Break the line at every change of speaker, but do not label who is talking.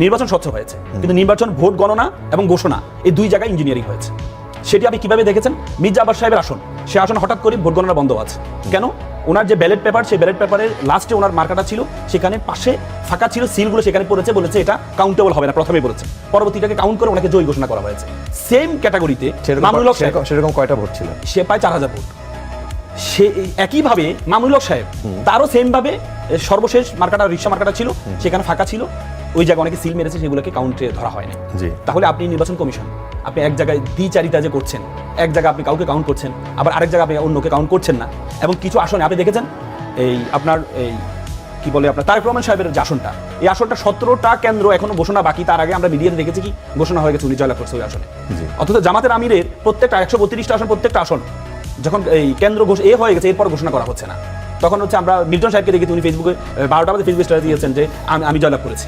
নির্বাচন স্বচ্ছ হয়েছে, কিন্তু নির্বাচন ভোট গণনা এবং ঘোষণা এই দুই জায়গায় ইঞ্জিনিয়ারিং হয়েছে। সেটি আপনি কিভাবে দেখেছেন? মির্জা আব্বাস সাহেবের আসন, সে আসন হঠাৎ করে ভোট গণনা বন্ধ আছে কেন? ওনার যে ব্যালট পেপার, সেই ব্যালট পেপারের লাস্টে ওনার মার্কাটা ছিল, সেখানে পাশে ফাঁকা ছিল, সিলগুলো সেখানে পড়েছে, বলেছে এটা কাউন্টেবল হবে না, প্রথমে বলেছে, পরবর্তীটাকে কাউন্ট করে ওনাকে জয়ী ঘোষণা করা হয়েছে। সেম ক্যাটাগরিতে মামুনুল হক সাহেব,
সেরকম কয়টা ভোট ছিল?
সে পায় 4000 ভোট। সে একইভাবে মামুনুল হক সাহেব, তারও সেম ভাবে সর্বশেষ মার্কাটা রিক্সা মার্কাটা ছিল, সেখানে ফাঁকা ছিল, ওই জায়গায় অনেকে সিল মেরেছে, সেগুলোকে কাউন্টে ধরা হয়নি। তাহলে আপনি নির্বাচন কমিশন, আপনি এক জায়গায় দ্বিচারিতা যে করছেন, এক জায়গায় আপনি কাউকে কাউন্ট করছেন, আবার আরেক জায়গায় আপনি অন্যকে কাউন্ট করছেন না। এবং কিছু আসনে আপনি দেখেছেন, এই আপনার এই কি বলে আপনার তারেক রহমান সাহেবের যে আসনটা, এই আসনটা 17টা কেন্দ্র এখনো ঘোষণা বাকি, তার আগে আমরা মিডিয়াতে দেখেছি কি ঘোষণা হয়ে গেছে, উনি জয়লাভ করছে ওই আসনে। অথচ জামাতের আমিরের প্রত্যেকটা 132টা আসন, প্রত্যেকটা আসন যখন এই কেন্দ্র হয়ে গেছে, এরপর ঘোষণা করা হচ্ছে না। তখন হচ্ছে আমরা মিল্টন সাহেবকে দেখি, উনি ফেসবুকে 12টা বাজে ফেসবুক স্ট্যাটাস দিয়েছেন যে আমি জয়লাভ করেছি।